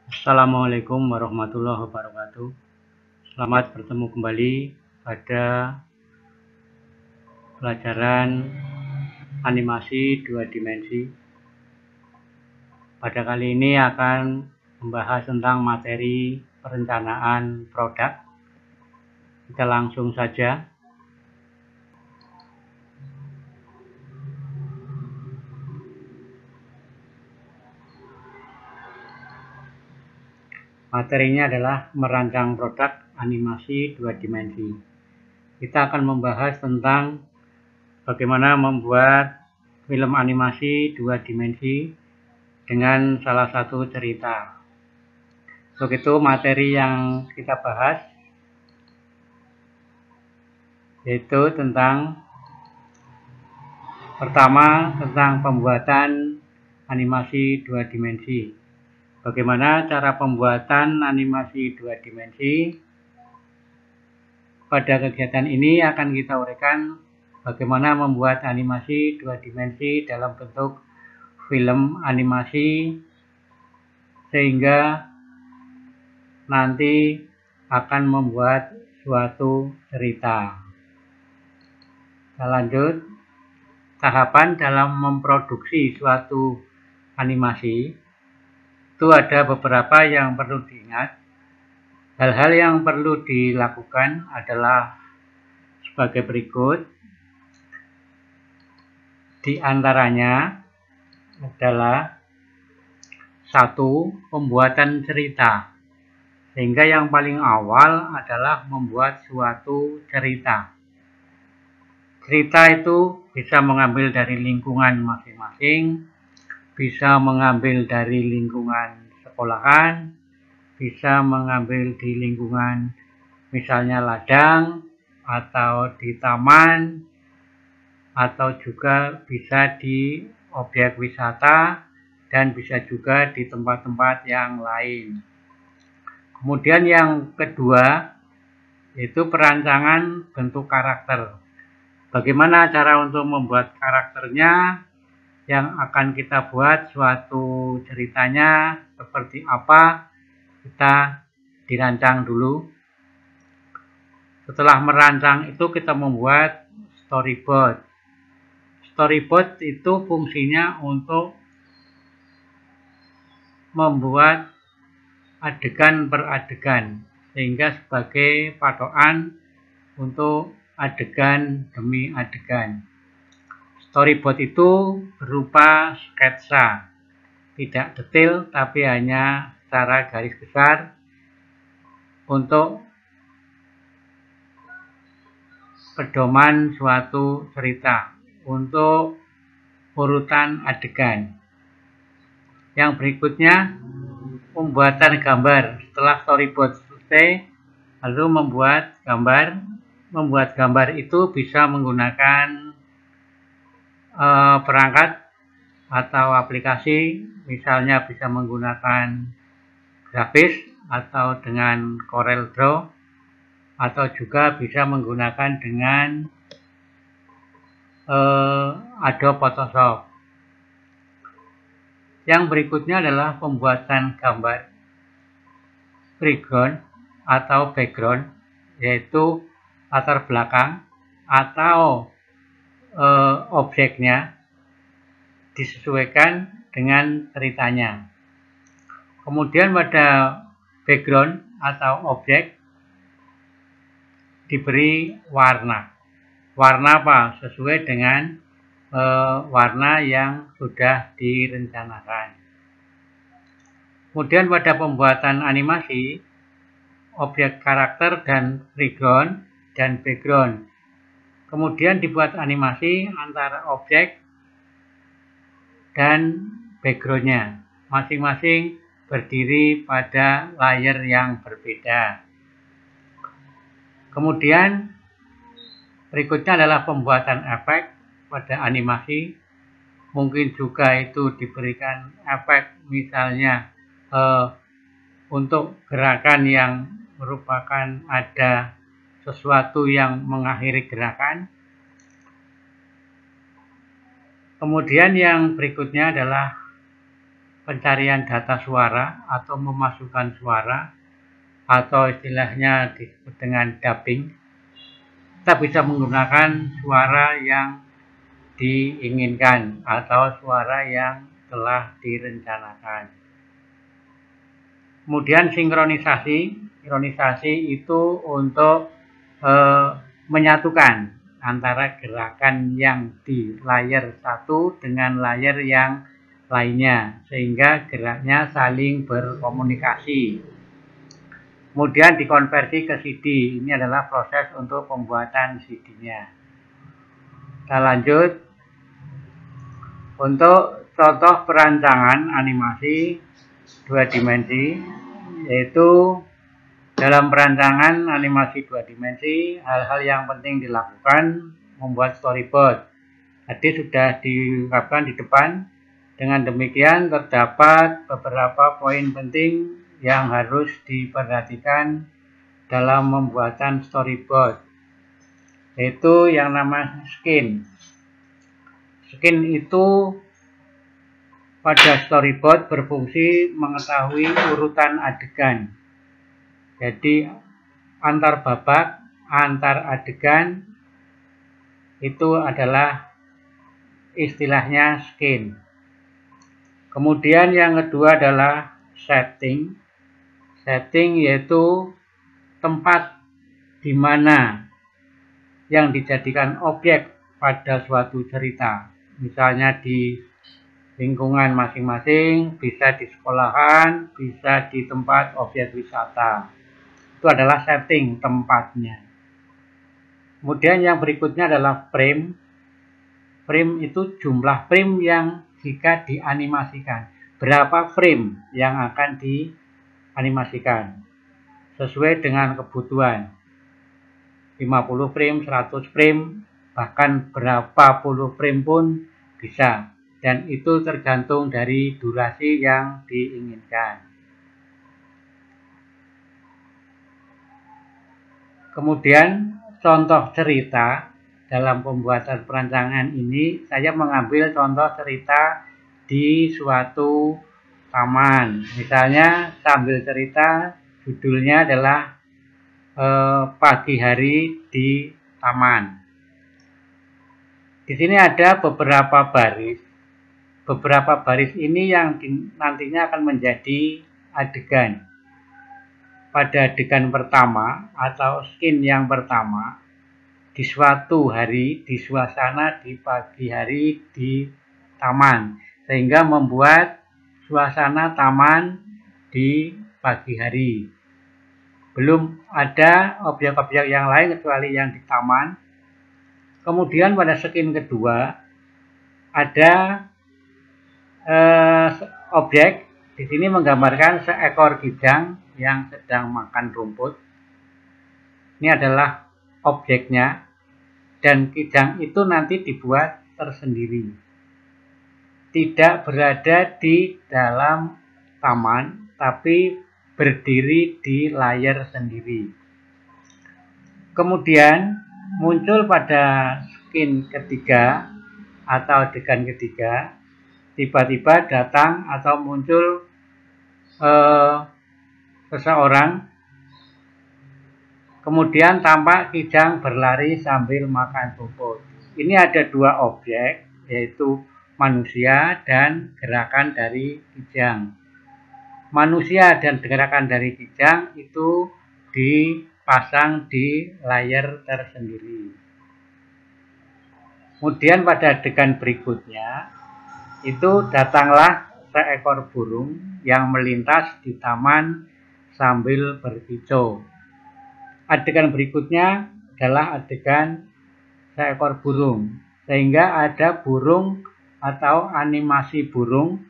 Assalamualaikum warahmatullahi wabarakatuh. Selamat bertemu kembali pada pelajaran animasi dua dimensi. Pada kali ini akan membahas tentang materi perencanaan produk. Kita langsung saja. Materinya adalah merancang produk animasi dua dimensi. Kita akan membahas tentang bagaimana membuat film animasi dua dimensi dengan salah satu cerita. Untuk itu materi yang kita bahas yaitu tentang pertama tentang pembuatan animasi dua dimensi. Bagaimana cara pembuatan animasi dua dimensi? Pada kegiatan ini akan kita uraikan bagaimana membuat animasi dua dimensi dalam bentuk film animasi sehingga nanti akan membuat suatu cerita. Kita lanjut. Tahapan dalam memproduksi suatu animasi itu ada beberapa yang perlu diingat. Hal-hal yang perlu dilakukan adalah sebagai berikut. Di antaranya adalah 1. Pembuatan cerita. Sehingga yang paling awal adalah membuat suatu cerita. Cerita itu bisa mengambil dari lingkungan masing-masing, bisa mengambil dari lingkungan sekolahan, bisa mengambil di lingkungan misalnya ladang, atau di taman, atau juga bisa di objek wisata, dan bisa juga di tempat-tempat yang lain. Kemudian yang kedua, yaitu perancangan bentuk karakter. Bagaimana cara untuk membuat karakternya, yang akan kita buat suatu ceritanya seperti apa, kita dirancang dulu. Setelah merancang itu kita membuat storyboard. Storyboard itu fungsinya untuk membuat adegan per adegan, sehingga sebagai patokan untuk adegan demi adegan. Storyboard itu berupa sketsa, tidak detail tapi hanya secara garis besar untuk pedoman suatu cerita, untuk urutan adegan. Yang berikutnya, pembuatan gambar. Setelah storyboard selesai, lalu membuat gambar. Membuat gambar itu bisa menggunakan perangkat atau aplikasi, misalnya bisa menggunakan grafis atau dengan Corel Draw, atau juga bisa menggunakan dengan Adobe Photoshop. Yang berikutnya adalah pembuatan gambar foreground atau background, yaitu latar belakang atau objeknya disesuaikan dengan ceritanya. Kemudian pada background atau objek diberi warna. Warna apa? Sesuai dengan warna yang sudah direncanakan. Kemudian pada pembuatan animasi, objek karakter dan foreground dan background. Kemudian dibuat animasi antara objek dan backgroundnya. Masing-masing berdiri pada layer yang berbeda. Kemudian berikutnya adalah pembuatan efek pada animasi. Mungkin juga itu diberikan efek misalnya untuk gerakan yang merupakan ada sesuatu yang mengakhiri gerakan. Kemudian yang berikutnya adalah pencarian data suara atau memasukkan suara, atau istilahnya disebut dengan dubbing, kita bisa menggunakan suara yang diinginkan atau suara yang telah direncanakan. Kemudian sinkronisasi itu untuk menyatukan antara gerakan yang di layar satu dengan layar yang lainnya, sehingga geraknya saling berkomunikasi. Kemudian dikonversi ke CD. Ini adalah proses untuk pembuatan CD-nya. Kita lanjut. Untuk contoh perancangan animasi 2 dimensi, yaitu dalam perancangan animasi 2 dimensi, hal-hal yang penting dilakukan membuat storyboard. Tadi sudah diungkapkan di depan. Dengan demikian terdapat beberapa poin penting yang harus diperhatikan dalam pembuatan storyboard, yaitu yang namanya skin. Skin itu pada storyboard berfungsi mengetahui urutan adegan. Jadi antar babak, antar adegan itu adalah istilahnya skin. Kemudian yang kedua adalah setting. Setting yaitu tempat di mana yang dijadikan objek pada suatu cerita. Misalnya di lingkungan masing-masing, bisa di sekolahan, bisa di tempat objek wisata. Itu adalah setting tempatnya. Kemudian yang berikutnya adalah frame. Frame itu jumlah frame yang jika dianimasikan. Berapa frame yang akan dianimasikan sesuai dengan kebutuhan. 50 frame, 100 frame, bahkan berapa puluh frame pun bisa. Dan itu tergantung dari durasi yang diinginkan. Kemudian contoh cerita. Dalam pembuatan perancangan ini, saya mengambil contoh cerita di suatu taman. Misalnya sambil cerita, judulnya adalah pagi hari di taman. Di sini ada beberapa baris. Beberapa baris ini yang nantinya akan menjadi adegan. Pada adegan pertama atau skin yang pertama, di suatu hari, di suasana di pagi hari di taman, sehingga membuat suasana taman di pagi hari. Belum ada objek-objek yang lain kecuali yang di taman. Kemudian pada skin kedua ada objek. Di sini menggambarkan seekor kijang yang sedang makan rumput. Ini adalah objeknya, dan kijang itu nanti dibuat tersendiri, tidak berada di dalam taman tapi berdiri di layar sendiri. Kemudian muncul pada skin ketiga atau adegan ketiga, tiba-tiba datang atau muncul seseorang. Kemudian tampak kijang berlari sambil makan rumput. Ini ada dua objek, yaitu manusia dan gerakan dari kijang. Manusia dan gerakan dari kijang itu dipasang di layar tersendiri. Kemudian pada adegan berikutnya, itu datanglah seekor burung yang melintas di taman sambil berkicau. Adegan berikutnya adalah adegan seekor burung, sehingga ada burung atau animasi burung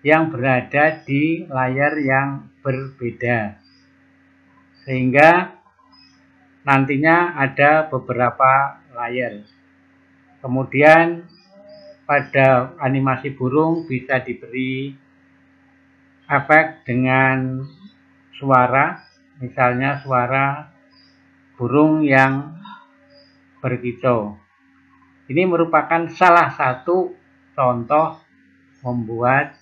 yang berada di layar yang berbeda, sehingga nantinya ada beberapa layar. Kemudian pada animasi burung bisa diberi efek dengan suara, misalnya suara burung yang berkicau. Ini merupakan salah satu contoh membuat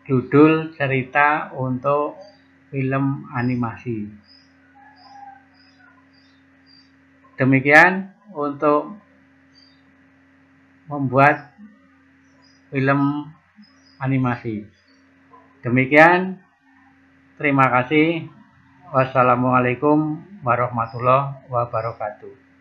judul cerita untuk film animasi. Demikian untuk membuat film animasi. Demikian, terima kasih. Wassalamualaikum warahmatullahi wabarakatuh.